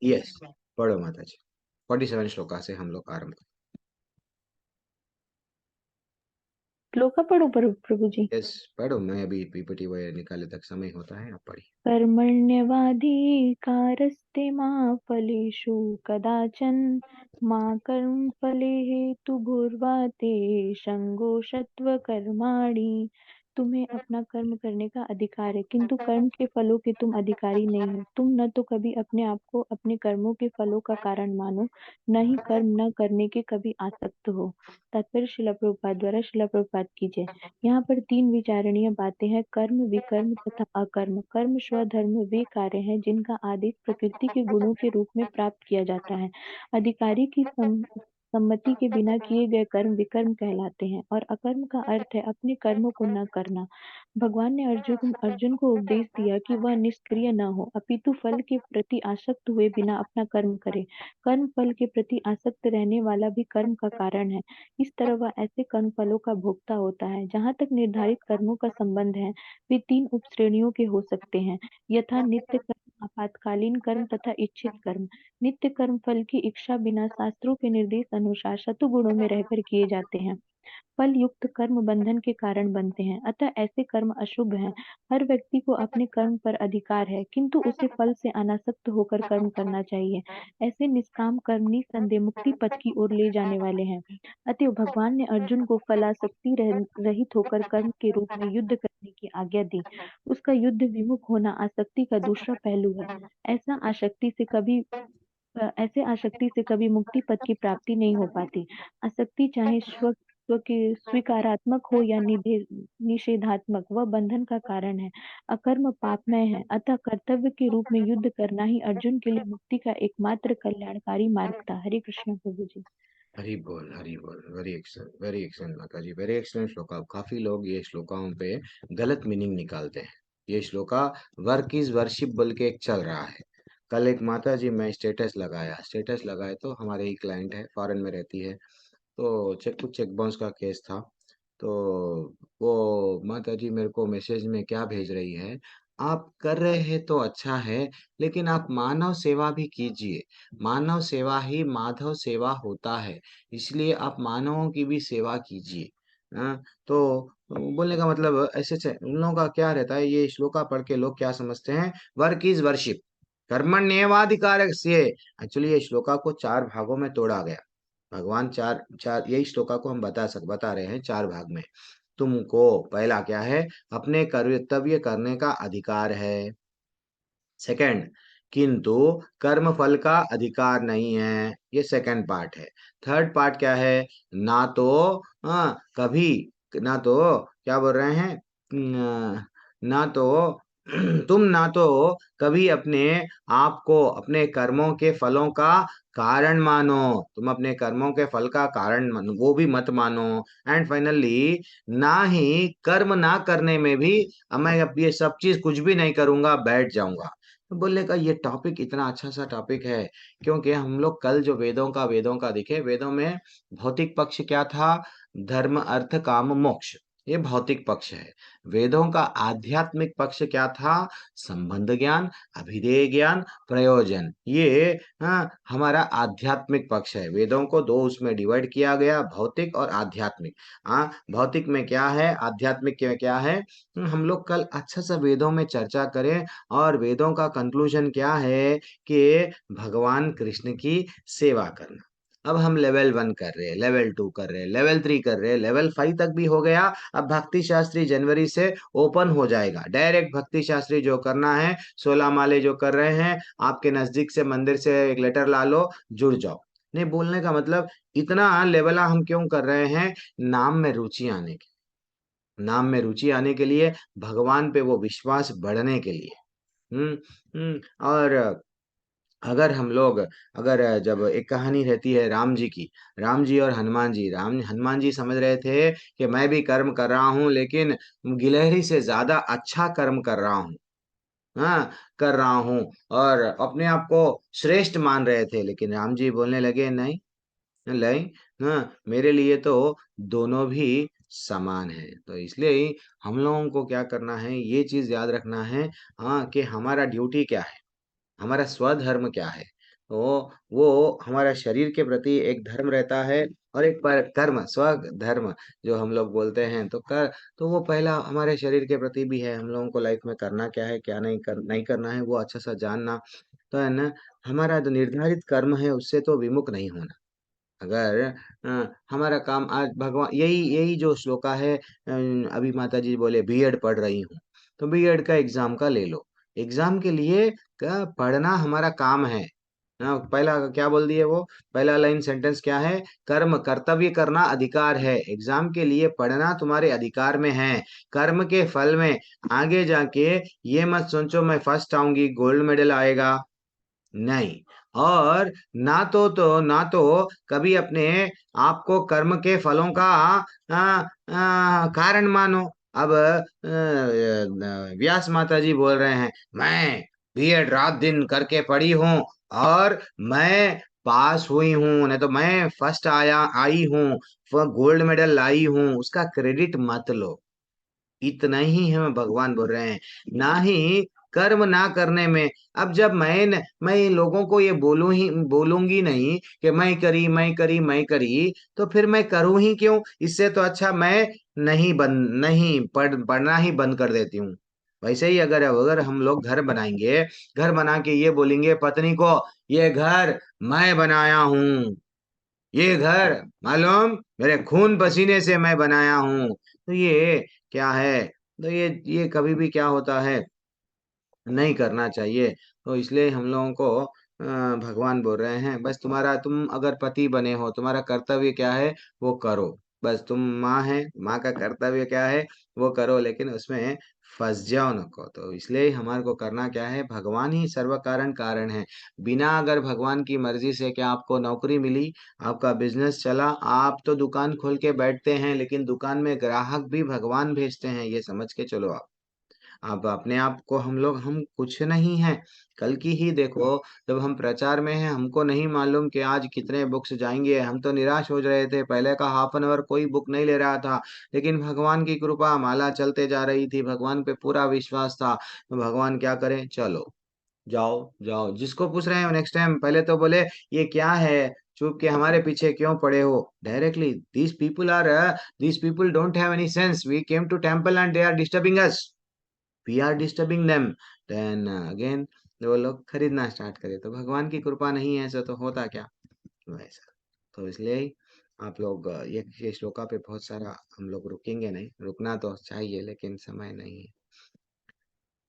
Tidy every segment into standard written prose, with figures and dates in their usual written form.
Yes, पढ़ो माता जी। 47 श्लोका से हम लोग आरंभ। श्लोका पढ़ो प्रभु जी। यस, पढ़ो। मैं अभी पीपीटी वगैरह निकाले तक समय होता है, आप पढ़िए। कर्मण्यवाधिकारस्ते मा फलेषु कदाचन मा कर्मफले हेतुर्भूर्वा ते संगोषत्व कर्माणि। तुम्हें अपना कर्म करने का अधिकार है, किंतु कर्म के फलों के तुम अधिकारी नहीं हो। तुम न तो कभी अपने आप को अपने कर्मों के फलों का कारण मानो, न ही कर्म न करने के कभी आसक्त हो। तात्पर्य शिला प्रभुपाद द्वारा। शिला प्रभुपाद की जय। यहाँ पर तीन विचारणीय बातें हैं: कर्म, विकर्म तथा अकर्म। कर्म स्वधर्म वे कार्य हैं जिनका आदेश प्रकृति के गुणों के रूप में प्राप्त किया जाता है। अधिकारी की सम्मति के बिना किए गए कर्म विकर्म कहलाते हैं। और अकर्म का अर्थ है अपने कर्मों को न करना। भगवान ने अर्जुन को उपदेश दिया कि वह निष्क्रिय न हो, अपितु फल के प्रति आसक्त हुए बिना अपना कर्म करे। कर्म फल के प्रति आसक्त रहने वाला भी कर्म का कारण है। इस तरह वह ऐसे कर्म फलों का भोक्ता होता है। जहाँ तक निर्धारित कर्मों का संबंध है, वे तीन उपश्रेणियों के हो सकते हैं: यथा नित्य कर्म, आपातकालीन कर्म तथा इच्छित कर्म। नित्य कर्म फल की इच्छा बिना शास्त्रों के निर्देश अनुसार सतुगुणों में रहकर किए जाते हैं। फल युक्त कर्म बंधन के कारण बनते हैं, अतः ऐसे कर्म अशुभ हैं। हर व्यक्ति को अपने कर्म पर अधिकार है, किंतु उसे फल से अनासक्त होकर कर्म करना चाहिए। ऐसे निष्काम कर्म निसंदेह मुक्ति पथ की ओर ले जाने वाले हैं। अतएव भगवान ने अर्जुन को फलासक्ति रहित होकर कर्म के रूप में युद्ध करने की आज्ञा दी। उसका युद्ध विमुख होना आसक्ति का दूसरा पहलू है। ऐसे आसक्ति से कभी मुक्ति पद की प्राप्ति नहीं हो पाती। आसक्ति चाहे स्व के स्वीकारात्मक हो या निषेधात्मक, वह बंधन का कारण है। अकर्म पापमय है, अतः कर्तव्य के रूप में युद्ध करना ही अर्जुन के लिए मुक्ति का एकमात्र कल्याणकारी मार्ग था। हरे कृष्ण प्रभु जी। हरि बोल, हरि बोल। वेरी एक्सेलेंट माता जी, वेरी एक्सेलेंट श्लोका। काफी लोग ये श्लोकाओं पे गलत मीनिंग निकालते हैं। ये श्लोका वर्क इज वर्शिप बोल के एक चल रहा है। कल एक माता जी, मैं स्टेटस लगाए तो हमारे ही क्लाइंट है, फॉरेन में रहती है, तो कुछ चेक बाउंस का केस था। तो वो माता जी मेरे को मैसेज में क्या भेज रही है, आप कर रहे हैं तो अच्छा है, लेकिन आप मानव सेवा भी कीजिए। मानव सेवा ही माधव सेवा होता है, इसलिए आप मानवों की भी सेवा कीजिए। हाँ, तो बोलने का मतलब ऐसे उन लोगों का क्या रहता है, ये श्लोका पढ़ के लोग क्या समझते हैं, वर्क इज वर्शिप, कर्मण्येवाधिकार। एक्चुअली ये श्लोका को चार भागों में तोड़ा गया। भगवान चार चार यही श्लोका को हम बता रहे हैं चार भाग में। तुमको पहला क्या है, अपने कर्तव्य करने का अधिकार है। सेकंड, किंतु कर्म फल का अधिकार नहीं है, ये सेकंड पार्ट है। थर्ड पार्ट क्या है, ना तो कभी, ना तो क्या बोल रहे हैं, ना तो तुम ना तो कभी अपने आप को अपने कर्मों के फलों का कारण मानो, तुम अपने कर्मों के फल का कारण मानो, वो भी मत मानो। एंड फाइनली, ना ही कर्म ना करने में भी, अब मैं अब ये सब चीज कुछ भी नहीं करूंगा, बैठ जाऊंगा। तो बोलने का ये टॉपिक इतना अच्छा सा टॉपिक है, क्योंकि हम लोग कल जो वेदों का देखे, वेदों में भौतिक पक्ष क्या था, धर्म अर्थ काम मोक्ष, ये भौतिक पक्ष है। वेदों का आध्यात्मिक पक्ष क्या था, संबंध ज्ञान, अभिधेय ज्ञान, प्रयोजन, ये हमारा आध्यात्मिक पक्ष है। वेदों को दो उसमें डिवाइड किया गया, भौतिक और आध्यात्मिक। भौतिक में क्या है, आध्यात्मिक में क्या है, हम लोग कल अच्छा सा वेदों में चर्चा करें। और वेदों का कंक्लूजन क्या है कि भगवान कृष्ण की सेवा करना। अब हम लेवल 1 कर रहे हैं, लेवल 2 कर रहे हैं, लेवल 3 कर रहे हैं, लेवल 5 तक भी हो गया। अब भक्ति शास्त्री जनवरी से ओपन हो जाएगा, डायरेक्ट भक्ति शास्त्री जो करना है, 16 माले जो कर रहे हैं, आपके नजदीक से मंदिर से एक लेटर ला लो, जुड़ जाओ। नहीं, बोलने का मतलब इतना लेवल हम क्यों कर रहे हैं, नाम में रुचि आने के, नाम में रुचि आने के लिए, भगवान पे वो विश्वास बढ़ने के लिए। और अगर हम लोग, अगर जब एक कहानी रहती है राम जी की, राम जी और हनुमान जी, हनुमान जी समझ रहे थे कि मैं भी कर्म कर रहा हूँ, लेकिन गिलहरी से ज्यादा अच्छा कर्म कर रहा हूँ। हाँ, कर रहा हूँ, और अपने आप को श्रेष्ठ मान रहे थे, लेकिन राम जी बोलने लगे, नहीं नहीं, मेरे लिए तो दोनों भी समान है। तो इसलिए ही हम लोगों को क्या करना है, ये चीज याद रखना है, कि हमारा ड्यूटी क्या है, हमारा स्वधर्म क्या है। वो हमारा शरीर के प्रति एक धर्म रहता है, और एक पर कर्म स्व धर्म जो हम लोग बोलते हैं, तो वो पहला हमारे शरीर के प्रति भी है। हम लोगों को लाइफ में करना क्या है, क्या नहीं करना है, वो अच्छा सा जानना। तो है ना, हमारा जो निर्धारित कर्म है उससे तो विमुख नहीं होना। अगर हमारा काम आज भगवान, यही यही जो श्लोका है, अभी माता जी बोले बीएड पढ़ रही हूँ, तो बीएड का एग्जाम का ले लो। एग्जाम के लिए का पढ़ना हमारा काम है। पहला क्या बोल दिए वो, पहला लाइन सेंटेंस क्या है, कर्म कर्तव्य करना अधिकार है, एग्जाम के लिए पढ़ना तुम्हारे अधिकार में है। कर्म के फल में आगे जाके ये मत सोचो मैं फर्स्ट आऊंगी, गोल्ड मेडल आएगा, नहीं। और ना तो कभी अपने आप को कर्म के फलों का कारण मानो। अब व्यास माता जी बोल रहे हैं, मैं बीएड रात दिन करके पढ़ी हूँ, और मैं पास हुई हूँ, नहीं तो मैं फर्स्ट आई हूँ, गोल्ड मेडल लाई हूँ, उसका क्रेडिट मत लो। इतना ही हमें भगवान बोल रहे हैं, ना ही कर्म ना करने में। अब जब मैं लोगों को ये बोलूंगी नहीं कि मैं करी, तो फिर मैं करूं ही क्यों? इससे तो अच्छा मैं नहीं पढ़ना ही बंद कर देती हूँ। वैसे ही अगर अगर हम लोग घर बनाएंगे, घर बना के ये बोलेंगे पत्नी को, ये घर मैं बनाया हूँ, ये घर मालूम मेरे खून पसीने से मैं बनाया हूँ, तो ये क्या है? तो ये कभी भी क्या होता है, नहीं करना चाहिए। तो इसलिए हम लोगों को भगवान बोल रहे हैं, बस तुम अगर पति बने हो, तुम्हारा कर्तव्य क्या है वो करो। बस तुम माँ है, माँ का कर्तव्य क्या है वो करो, लेकिन उसमें फंस जाओ नको। तो इसलिए हमारे को करना क्या है, भगवान ही सर्व कारण कारण है। बिना अगर भगवान की मर्जी से क्या आपको नौकरी मिली, आपका बिजनेस चला, आप तो दुकान खोल के बैठते हैं, लेकिन दुकान में ग्राहक भी भगवान भेजते हैं, ये समझ के चलो आप। अब अपने आप को हम कुछ नहीं हैं। कल की ही देखो, जब हम प्रचार में हैं, हमको नहीं मालूम कि आज कितने बुक्स जाएंगे, हम तो निराश हो रहे थे, पहले का हाफ एन आवर कोई बुक नहीं ले रहा था, लेकिन भगवान की कृपा, माला चलते जा रही थी, भगवान पे पूरा विश्वास था। तो भगवान क्या करें, चलो जाओ जाओ, जिसको पूछ रहे हैं नेक्स्ट टाइम पहले तो बोले ये क्या है, चुप के हमारे पीछे क्यों पड़े हो, directly these people don't have any sense, we came to temple and they are disturbing us, we are disturbing them. Then again वो लोग खरीदना स्टार्ट करे, तो भगवान की कृपा नहीं है ऐसा तो होता क्या, वैसा। तो इसलिए ही आप लोग ये श्लोका पे बहुत सारा हम लोग रुकेंगे नहीं, रुकना तो चाहिए लेकिन समय नहीं है।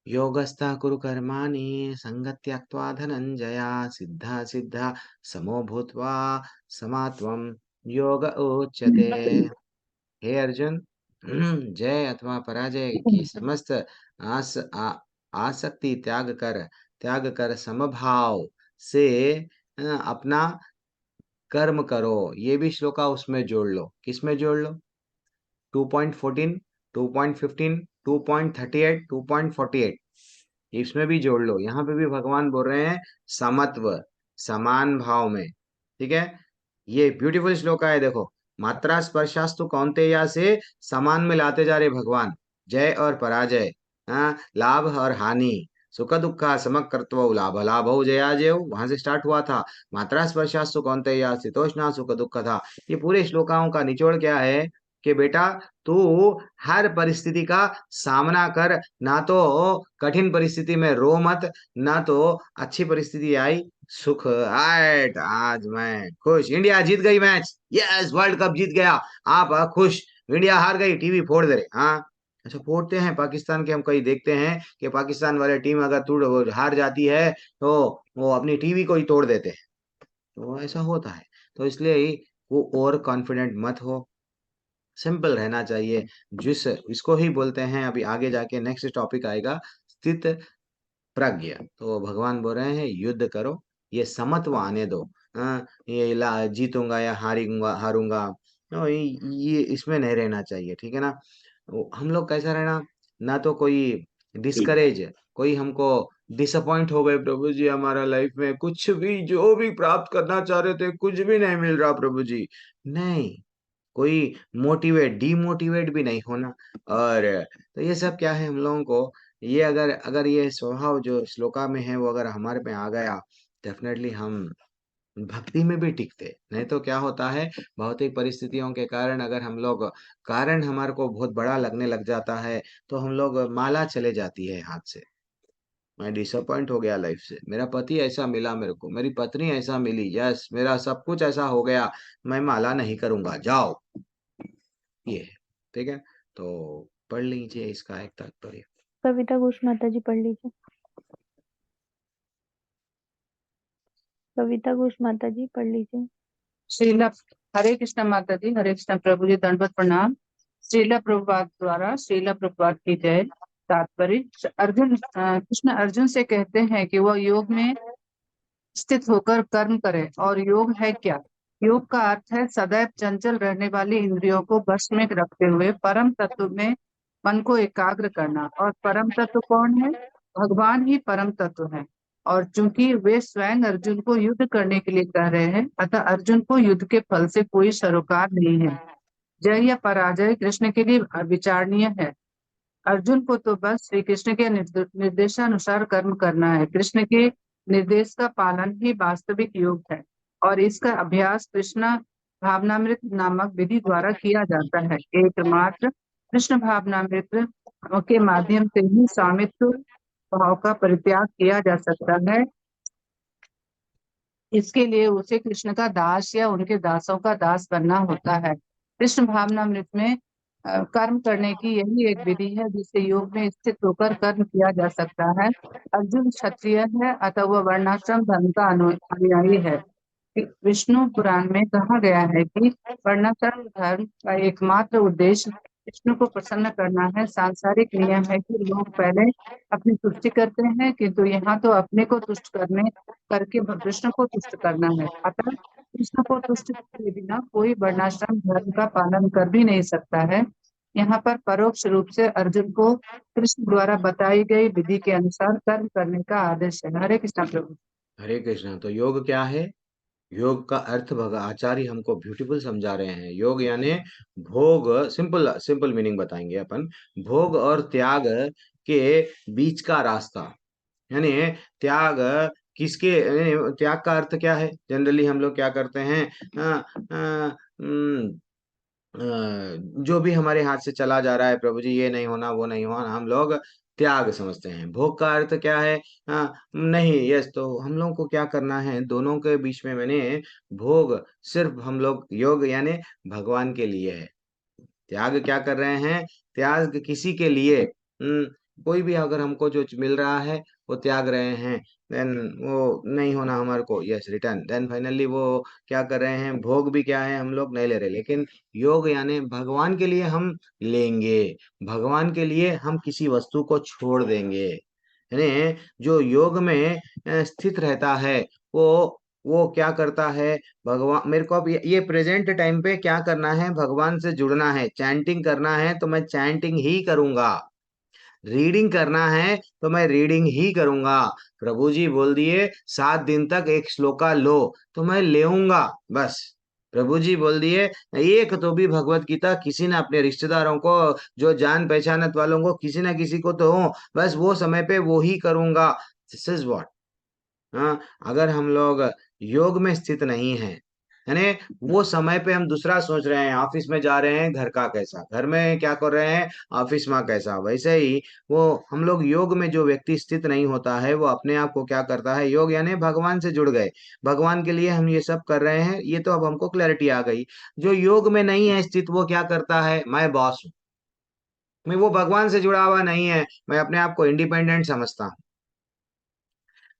योगस्था कुरु कर्माणि संगं त्यक्त्वा धनंजय, सिद्धा सिद्धा समो भूत्वा समात्वम योग उच्यते। हे अर्जुन, जय अथवा पराजय की समस्त आसक्ति त्याग कर समभाव से अपना कर्म करो। ये भी श्लोका उसमें जोड़ लो, किसमें जोड़ लो, 2.14, 2.15, 2.38, 2.48, इसमें भी जोड़ लो। यहाँ पे भी भगवान बोल रहे हैं समत्व, समान भाव में। ठीक है, ये ब्यूटीफुल श्लोक है, देखो। मात्रा स्पर्शास्तु कौन्तेया से समान में लाते जा रहे भगवान। जय और पराजय, हाँ, लाभ और हानि, सुख दुख समकृत्व, लाभ लाभ जया जय, वहां से स्टार्ट हुआ था। मात्रा स्पर्शास्तु कौन्तेया शीतोष्णा सुख दुख था। ये पूरे श्लोकाओं का निचोड़ क्या है कि बेटा तू हर परिस्थिति का सामना कर, ना तो कठिन परिस्थिति में रो मत, ना तो अच्छी परिस्थिति आई सुख आए। आज मैं खुश, इंडिया जीत गई मैच, यस वर्ल्ड कप जीत गया, आप खुश। इंडिया हार गई, टीवी फोड़ दे रहे, हाँ। अच्छा, फोड़ते हैं पाकिस्तान के, हम कहीं देखते हैं कि पाकिस्तान वाले टीम अगर वो हार जाती है तो वो अपनी टीवी को ही तोड़ देते हैं, तो ऐसा होता है। तो इसलिए ही वो ओवर कॉन्फिडेंट मत हो, सिंपल रहना चाहिए। जिस इसको ही बोलते हैं, अभी आगे जाके नेक्स्ट टॉपिक आएगा, स्थित प्रज्ञ। तो भगवान बोल रहे हैं युद्ध करो, ये समत्व आने दो। ये जीतूंगा या हारूंगा हारूंगा, ये इसमें नहीं रहना चाहिए, ठीक है ना। हम लोग कैसा रहना, ना तो कोई डिस्करेज, कोई हमको डिसअपॉइंट हो गए, प्रभु जी हमारा लाइफ में कुछ भी जो भी प्राप्त करना चाह रहे थे कुछ भी नहीं मिल रहा प्रभु जी, नहीं। कोई डीमोटिवेट भी नहीं होना। और तो ये सब क्या है हम लोगों को, ये अगर अगर ये स्वभाव जो श्लोका में है वो अगर हमारे में आ गया, डेफिनेटली हम भक्ति में भी टिकते। नहीं तो क्या होता है, भौतिक परिस्थितियों के कारण अगर हम लोग कारण हमारे को बहुत बड़ा लगने लग जाता है, तो हम लोग माला चले जाती है हाथ से। मैं डिसअपॉइंट हो गया लाइफ से। मेरा पति ऐसा मिला मेरे को, मेरी पत्नी ऐसा मिली, यस मेरा सब कुछ ऐसा हो गया, मैं माला नहीं करूँगा, जाओ। ये है, ठीक है? तो पढ़ लीजिए इसका एक तात्पर्य। कविता घोष माता जी पढ़ लीजिए। कविता घोष माता जी पढ़ लीजिए। श्रीला हरे कृष्ण माता जी, हरे कृष्ण प्रभु जी, दंडवत प्रणाम। श्रीला प्रभुपाद द्वारा श्रीला प्रभुपाद की जय। तात्पर्य अर्जुन कृष्ण अर्जुन से कहते हैं कि वह योग में स्थित होकर कर्म करे। और योग है क्या? योग का अर्थ है सदैव चंचल रहने वाली इंद्रियों को वश में रखते हुए परम तत्व में मन को एकाग्र करना। और परम तत्व कौन है? भगवान ही परम तत्व है। और चूंकि वे स्वयं अर्जुन को युद्ध करने के लिए कह रहे हैं, अतः अर्जुन को युद्ध के फल से कोई सरोकार नहीं है। जय या पराजय कृष्ण के लिए विचारणीय है। अर्जुन को तो बस श्री कृष्ण के निर्देशानुसार कर्म करना है। कृष्ण के निर्देश का पालन ही वास्तविक योग है। और इसका अभ्यास कृष्ण भावनामृत नामक विधि द्वारा किया जाता है। एकमात्र कृष्ण भावनामृत के माध्यम से ही स्वामित्व भाव का परित्याग किया जा सकता है। इसके लिए उसे कृष्ण का दास या उनके दासों का दास बनना होता है। कृष्ण भावनामृत में कर्म करने की यही एक विधि है जिससे योग में स्थित होकर कर्म किया जा सकता है। अर्जुन क्षत्रिय है, अतः वह वर्णाश्रम धर्म का अनुयायी है। विष्णु पुराण में कहा गया है कि वर्णाश्रम धर्म का एकमात्र उद्देश्य विष्णु को प्रसन्न करना है। सांसारिक नियम है कि लोग पहले अपनी तुष्टि करते हैं, किंतु यहाँ तो अपने को तुष्ट करके कृष्ण को तुष्ट करना है। अतः कृष्ण को तुष्ट किए बिना कोई वर्णाश्रम धर्म का पालन कर भी नहीं सकता है। यहाँ पर परोक्ष रूप से अर्जुन को कृष्ण द्वारा बताई गई विधि के अनुसार कर्म करने का आदेश है। हरे कृष्ण प्रभु। हरे कृष्णा। तो योग क्या है? योग का अर्थ आचार्य हमको ब्यूटीफुल समझा रहे हैं। योग यानी भोग, सिंपल सिंपल मीनिंग बताएंगे अपन। भोग और त्याग के बीच का रास्ता, यानी त्याग किसके, यानी त्याग का अर्थ क्या है? जनरली हम लोग क्या करते हैं, अ, अ, उम, जो भी हमारे हाथ से चला जा रहा है, प्रभु जी ये नहीं होना वो नहीं होना, हम लोग त्याग समझते हैं। भोग का अर्थ क्या है? नहीं, यस, तो हम लोगों को क्या करना है, दोनों के बीच में मैंने भोग सिर्फ हम लोग योग यानी भगवान के लिए है। त्याग क्या कर रहे हैं? त्याग किसी के लिए, कोई भी अगर हमको जो मिल रहा है वो त्याग रहे हैं, देन वो नहीं होना हमारे को, यस रिटर्न, देन फाइनली वो क्या कर रहे हैं, भोग भी क्या है हम लोग नहीं ले रहे, लेकिन योग यानी भगवान के लिए हम लेंगे, भगवान के लिए हम किसी वस्तु को छोड़ देंगे। यानी जो योग में स्थित रहता है, वो क्या करता है, भगवान मेरे को अब ये प्रेजेंट टाइम पे क्या करना है, भगवान से जुड़ना है, चैंटिंग करना है तो मैं चैंटिंग ही करूंगा, रीडिंग करना है तो मैं रीडिंग ही करूंगा। प्रभु जी बोल दिए 7 दिन तक एक श्लोका लो, तो मैं लेऊंगा बस। प्रभु जी बोल दिए एक तो भी भगवत गीता किसी ने अपने रिश्तेदारों को, जो जान पहचानत वालों को, किसी ना किसी को तो हो, बस वो समय पे वो ही करूंगा। This is what. हाँ, अगर हम लोग योग में स्थित नहीं हैं, यानी वो समय पे हम दूसरा सोच रहे हैं, ऑफिस में जा रहे हैं, घर का कैसा, घर में क्या कर रहे हैं, ऑफिस में कैसा, वैसे ही वो हम लोग योग में जो व्यक्ति स्थित नहीं होता है, वो अपने आप को क्या करता है, योग यानी भगवान से जुड़ गए, भगवान के लिए हम ये सब कर रहे हैं, ये तो अब हमको क्लैरिटी आ गई। जो योग में नहीं है स्थित, वो क्या करता है, मैं बॉस हूँ, मैं, वो भगवान से जुड़ा हुआ नहीं है, मैं अपने आप को इंडिपेंडेंट समझता हूँ।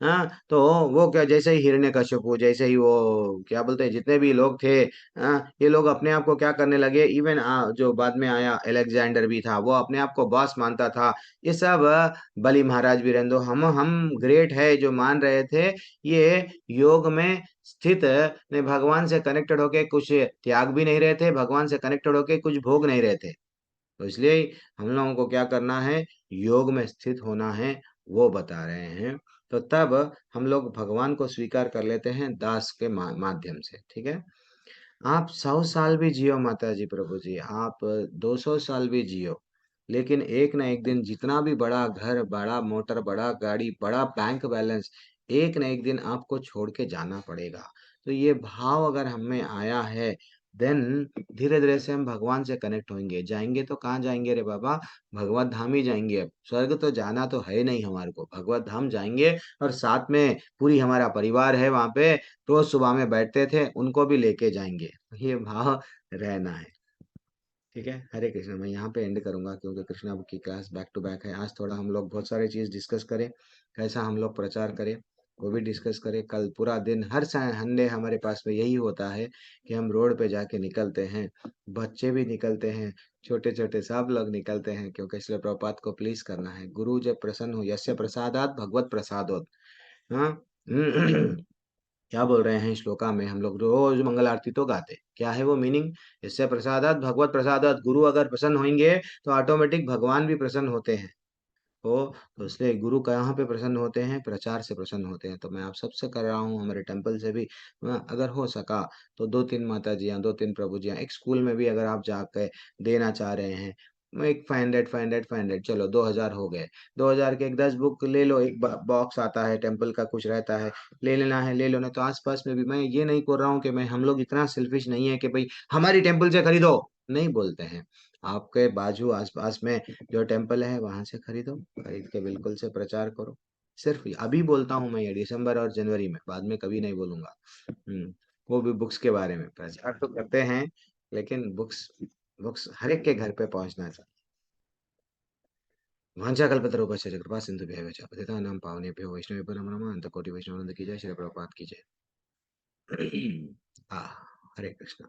हाँ, तो वो क्या, जैसे ही हिरण्यकश्यपु, जैसे ही वो क्या बोलते हैं, जितने भी लोग थे, ये लोग अपने आप को क्या करने लगे, इवन जो बाद में आया अलेक्जेंडर भी था, वो अपने आप को बॉस मानता था। ये सब बलि महाराज भी रहने दो, हम ग्रेट है जो मान रहे थे, ये योग में स्थित ने भगवान से कनेक्टेड होके कुछ त्याग भी नहीं रहे थे, भगवान से कनेक्टेड होके कुछ भोग नहीं रहे थे। तो इसलिए हम लोगों को क्या करना है, योग में स्थित होना है, वो बता रहे हैं। तो तब हम लोग भगवान को स्वीकार कर लेते हैं दास के माध्यम से, ठीक है? आप 100 साल भी जियो माता जी, प्रभु जी, आप 200 साल भी जियो, लेकिन एक ना एक दिन जितना भी बड़ा घर, बड़ा मोटर, बड़ा गाड़ी, बड़ा बैंक बैलेंस, एक न एक दिन आपको छोड़ के जाना पड़ेगा। तो ये भाव अगर हम में आया है, देन धीरे-धीरे से हम भगवान से कनेक्ट होंगे। जाएँगे तो कहाँ जाएँगे रे बाबा? भगवत धाम ही जाएँगे अब। स्वर्ग तो जाना तो है नहीं हमारे को, भगवत धाम जाएँगे और साथ में पूरी हमारा परिवार है वहाँ पे, रोज़ सुबह में बैठते थे, उनको भी लेके जाएँगे। ये भाव रहना है। ठीक है, हरे कृष्णा। मैं यहाँ पे एंड करूंगा क्योंकि कृष्णा बुक की क्लास बैक टू बैक है। आज थोड़ा हम लोग बहुत सारी चीज डिस्कस करें, कैसा हम लोग प्रचार करें वो भी डिस्कस करें। कल पूरा दिन हर संडे हमारे पास में यही होता है कि हम रोड पे जाके निकलते हैं, बच्चे भी निकलते हैं, छोटे छोटे सब लोग निकलते हैं, क्योंकि इसलिए प्रभुपाद को प्लीज करना है। गुरु जब प्रसन्न हो, यस्य प्रसादात भगवत प्रसादोत। हाँ। क्या बोल रहे हैं श्लोका में? हम लोग रोज मंगल आरती तो गाते, क्या है वो मीनिंग? इससे प्रसादात भगवत प्रसादात, गुरु अगर प्रसन्न होंगे तो ऑटोमेटिक भगवान भी प्रसन्न होते हैं। हो, तो इसलिए गुरु कहाँ पे प्रसन्न होते हैं? प्रचार से प्रसन्न होते हैं। तो मैं आप सबसे कर रहा हूँ, हमारे टेम्पल से भी अगर हो सका तो 2-3 माता जी, 2-3 प्रभु जी, एक स्कूल में भी अगर आप जाके देना चाह रहे हैं, एक 500 चलो 2000 हो गए। 2000 के एक 10 बुक ले लो, एक बॉक्स आता है टेम्पल का, कुछ रहता है, ले लेना है ले लो। नहीं तो आसपास में भी, मैं ये नहीं कर रहा हूँ कि मैं, हम लोग इतना सेल्फिश नहीं है कि भाई हमारी टेम्पल से खरीदो, नहीं बोलते हैं। आपके बाजू आसपास में जो टेम्पल है वहां से खरीदो, खरीद के बिल्कुल से प्रचार करो। सिर्फ अभी बोलता हूँ मैं, ये दिसंबर और जनवरी में, बाद में कभी नहीं बोलूंगा। वो भी बुक्स के बारे में प्रचार तो करते हैं, लेकिन बुक्स बुक्स हर एक के घर पे पहुंचना चाहिए। वांछाकल्पतरुभ्यश्च कृपा सिंधुभ्यः च पतितानां पावनेभ्यो वैष्णवेभ्यो नमो नमः। अनंत कोटि वैष्णव वृंद की जय। श्री प्रभुपाद की जय। हरे कृष्ण।